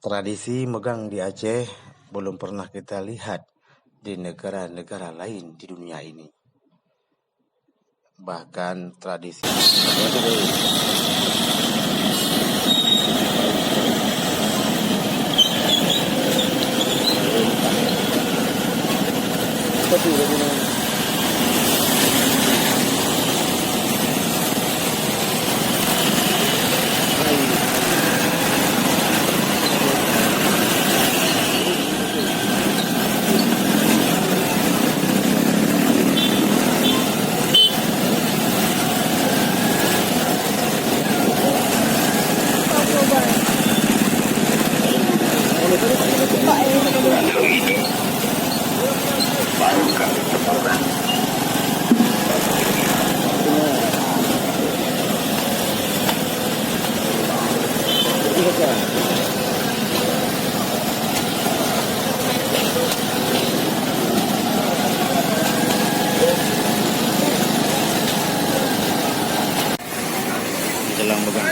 Tradisi megang di Aceh belum pernah kita lihat di negara-negara lain di dunia ini. Bahkan tradisi jelang megang.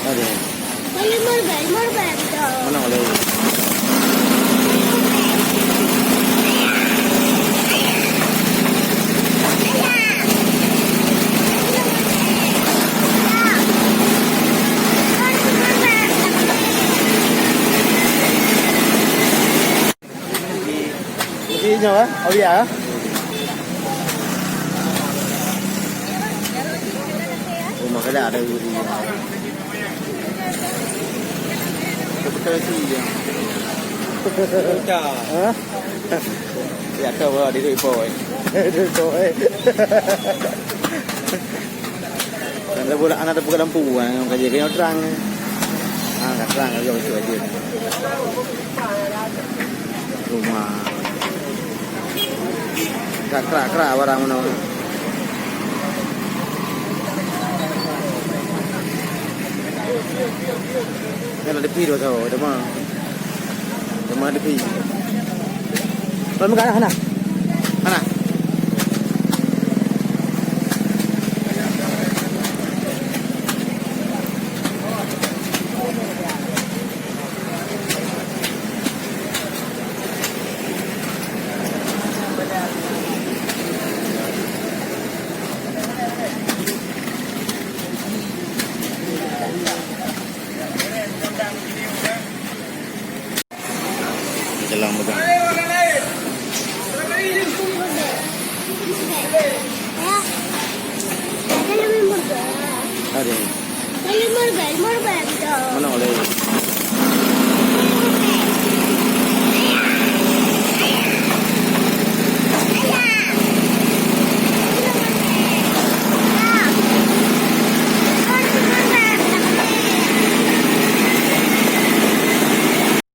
Ada. Mana oleh? Đi nhau á, ở giờ á. Mà cái đà đây thì cái gì vậy? Chà. Hả? Dạ câu đi đi phôi. Đi phôi. Anak buka lampu kan, kaji kaya terang. Kat terang aja itu aja. Rumah. Kera barang mana. Yang ada piru tu, demam ada piru. Lalu mana mana? Mana? Jelang megang. Ada. Mana oleh?